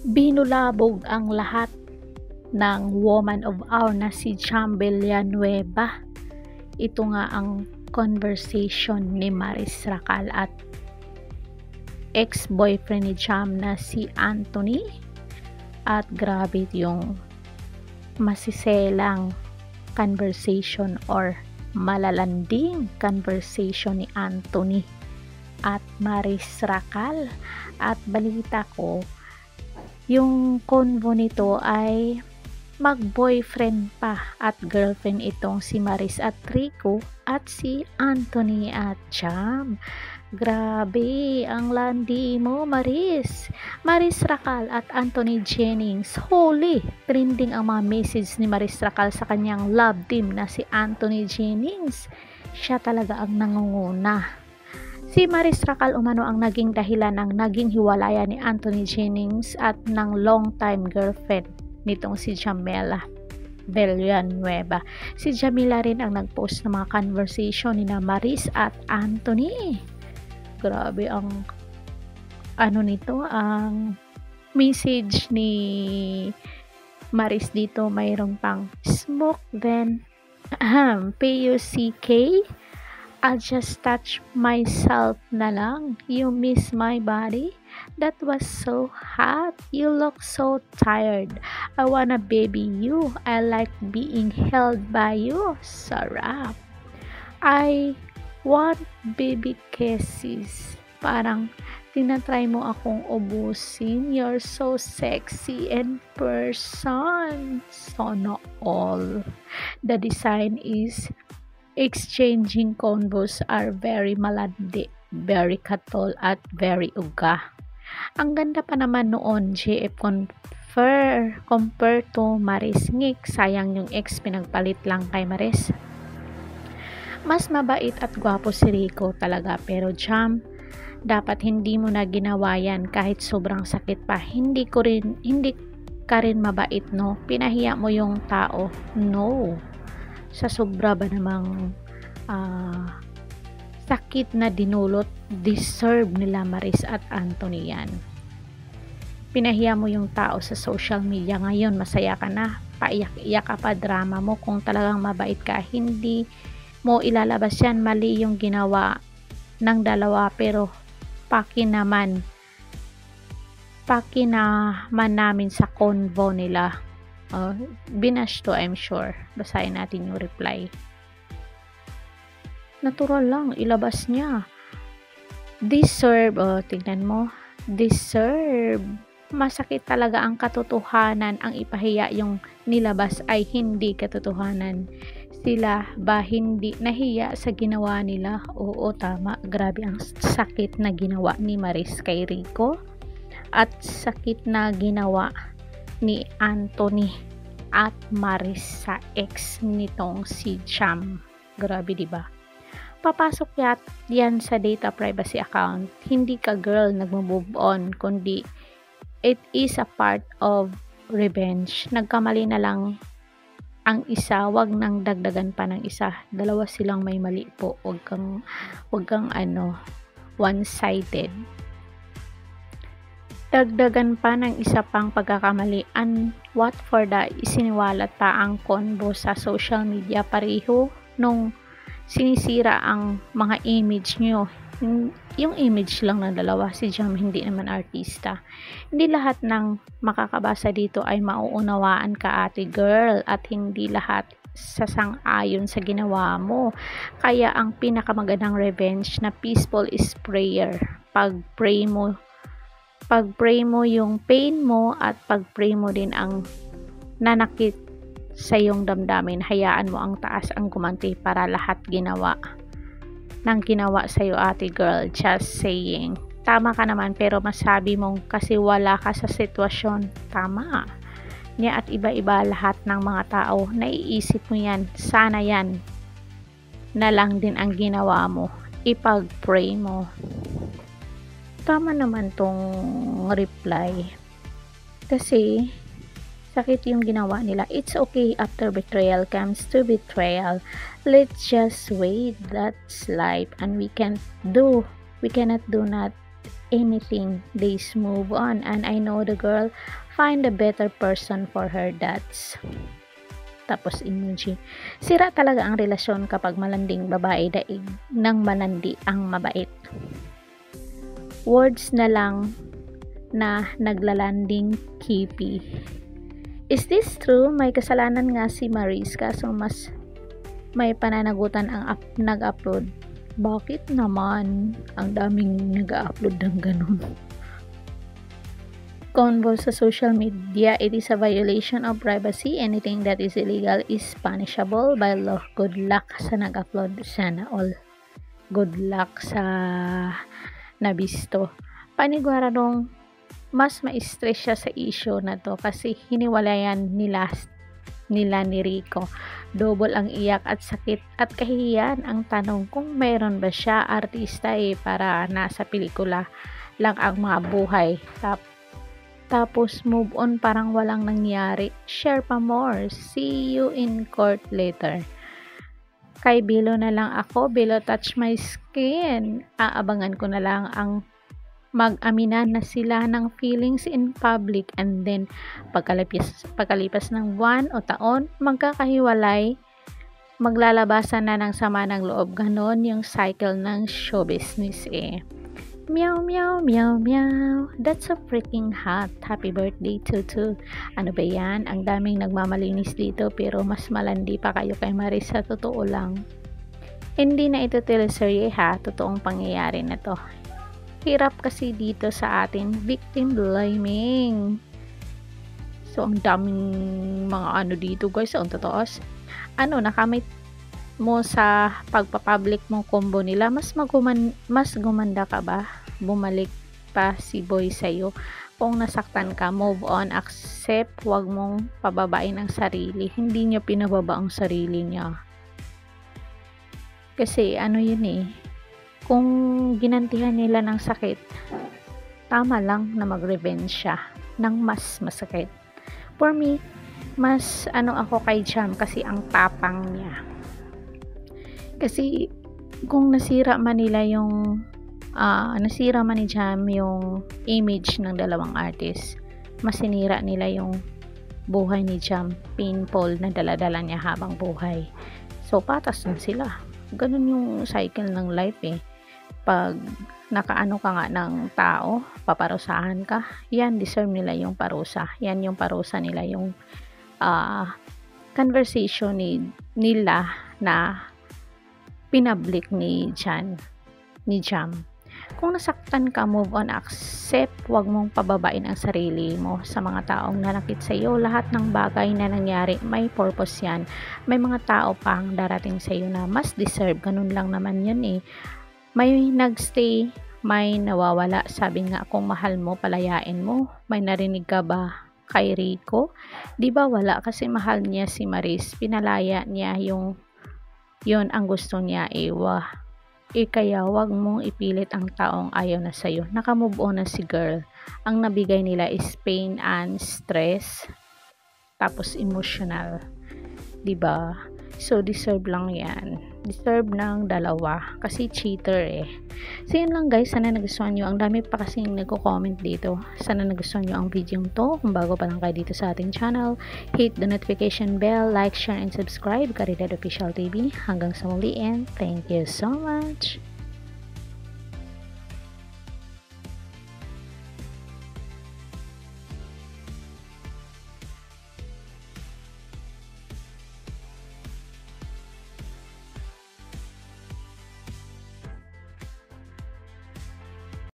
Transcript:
Binulabog ang lahat ng Woman of Hour na si Jam Villanueva. Ito nga ang conversation ni Maris Racal at ex-boyfriend ni Jam na si Anthony. At grabe yung masiselang conversation or malalanding conversation ni Anthony at Maris Racal. At balita ko, yung convo nito ay mag-boyfriend pa at girlfriend itong si Maris at Rico at si Anthony at Jam. Grabe ang landi mo, Maris. Maris Racal at Anthony Jennings. Holy! Trending ang mga message ni Maris Racal sa kanyang love team na si Anthony Jennings. Siya talaga ang nangunguna. Si Maris Racal umano ang naging dahilan ng naging hiwalayan ni Anthony Jennings at ng long-time girlfriend nitong si Jamila Villanueva. Si Jamila rin ang nag-post ng mga conversation ni na Maris at Anthony. Grabe ang nito, ang message ni Maris dito, mayroong pang smoke then PUCK, I'll just touch myself na lang. You miss my body? That was so hot. You look so tired. I wanna baby you. I like being held by you. Sarap. I want baby kisses. Parang tinatry mo akong ubusin. You're so sexy in person. Sana all. The design is exchanging convos are very malandi, very katol at very uga. Ang ganda pa naman noon, JF compare to Maris. Ngik, sayang yung ex pinagpalit lang kay Maris. Mas mabait at gwapo si Rico talaga, pero Jam, dapat hindi mo na ginawa yan kahit sobrang sakit pa. Hindi ka rin mabait, no? Pinahiya mo yung tao. No. Sa sobra ba namang sakit na dinulot, deserve nila Maris at Anthony yan. Pinahiya mo yung tao sa social media. Ngayon masaya ka na, paiyak-iyak ka pa, drama mo. Kung talagang mabait ka, hindi mo ilalabas yan. Mali yung ginawa ng dalawa, pero paki naman namin sa convo nila. Binash to, I'm sure. Basahin natin yung reply. Natural lang, ilabas niya. Deserve, tingnan mo. Deserve. Masakit talaga ang katotohanan. Ang ipahiya yung nilabas ay hindi katotohanan. Sila ba hindi nahiya sa ginawa nila? Oo, tama. Grabe ang sakit na ginawa ni Maris kay Rico. At sakit na ginawa ni Anthony at Maris sa ex nitong si Jam. Grabe, diba? Papasok yan sa data privacy account. Hindi ka girl nagmo-move on, kundi it is a part of revenge. Nagkamali na lang ang isa, wag nang dagdagan pa ng isa. Dalawa silang may mali po. Wag kang one-sided. Dagdagan pa ng isa pang pagkakamali. And what for the isiniwalat pa ang convo sa social media, pareho nung sinisira ang mga image nyo. Yung image lang ng dalawa. Si Jam hindi naman artista. Hindi lahat ng makakabasa dito ay mauunawaan ka, ate girl, at hindi lahat sasang-ayon sa ginawa mo. Kaya ang pinakamagandang revenge na peaceful is prayer. Pag-pray mo yung pain mo at pag-pray mo din ang nanakit sa iyong damdamin. Hayaan mo ang taas ang gumanti para lahat ginawa sa iyo, ate girl. Just saying. Tama ka naman, pero masabi mong kasi wala ka sa sitwasyon. Tama niya, at iba-iba lahat ng mga tao. Naiisip mo yan. Sana yan na lang din ang ginawa mo. Ipag-pray mo. Tama naman tong reply. Kasi sakit yung ginawa nila. It's okay after betrayal comes to betrayal. Let's just wait. That's life, and we cannot do anything. Days move on and I know the girl find a better person for her. That's tapos emoji. Sira talaga ang relasyon kapag malanding babae daig ng malandi ang mabait. Words na lang na naglalanding kipi. Is this true? May kasalanan nga si Maris kaso mas may pananagutan ang nag-upload. Bakit naman? Ang daming nag-upload ng ganun. Convo sa social media, it is a violation of privacy. Anything that is illegal is punishable by law. Good luck sa nag-upload. Sana all. Good luck sa nabisto. Paniguradong mas ma-stress siya sa issue na to kasi hiniwalayan nila ni Rico. Double ang iyak at sakit at kahihiyan. Ang tanong kung mayroon ba siya artista para nasa pelikula lang ang mga buhay. Tapos move on parang walang nangyari. Share pa more. See you in court later. Kay Bilo na lang ako. Bilo touch my skin. Aabangan ko na lang ang mag-aminan na sila ng feelings in public and then pagkalipas ng buwan o taon, magkakahiwalay, maglalabasan na ng sama ng loob. Ganon yung cycle ng show business Meow, meow, meow, meow. That's so freaking hot. Happy birthday, Tutu. Ano ba yan? Ang daming nagmamalinis dito pero mas malandi pa kayo kay Maris sa totoo lang. Hindi na ito teleserye ha. Totoong pangyayari na to. Hirap kasi dito sa atin, victim blaming. So, ang daming mga dito guys, ang totoos. Nakamit mo sa pagpapublic mong combo nila, mas gumanda ka ba? Bumalik pa si boy sa'yo. Kung nasaktan ka, move on, accept, wag mong pababain ang sarili. Hindi niya pinababa ang sarili niya. Kasi yun kung ginantihan nila ng sakit, tama lang na mag-revenge siya ng mas masakit. For me, mas ako kay Jam kasi ang tapang niya. Kasi kung nasira man ni Jam yung image ng dalawang artist, mas sinira nila yung buhay ni Jam, painful na daladala niya habang buhay. So patas na sila. Ganun yung cycle ng life Pag nakaano ka nga ng tao, paparusahan ka, yan, deserve nila yung parusa. Yan yung parusa nila, yung conversation nila na pinablik ni Jam. Kung nasaktan ka, move on, accept, wag mong pababain ang sarili mo sa mga taong nanakit sa iyo. Lahat ng bagay na nangyari, may purpose yan. May mga tao pang darating sa iyo na mas deserve. Ganun lang naman yun May nagstay, may nawawala. Sabi nga, kung mahal mo, palayain mo. May narinig ka ba kay Rico? Di ba wala? Kasi mahal niya si Maris. Pinalaya niya yun ang gusto niya kaya wag mong ipilit ang taong ayaw na sa'yo. Nakamove on na si girl. Ang nabigay nila is pain and stress. Tapos emotional. Diba? So, deserve lang yan. Deserve ng dalawa. Kasi cheater So, yun lang guys. Sana nagustuhan nyo. Ang dami pa kasing nagko-comment dito. Sana nagustuhan nyo ang video to. Kung bago pa lang kayo dito sa ating channel, hit the notification bell, like, share, and subscribe. Caridad Official TV. Hanggang sa muli and thank you so much.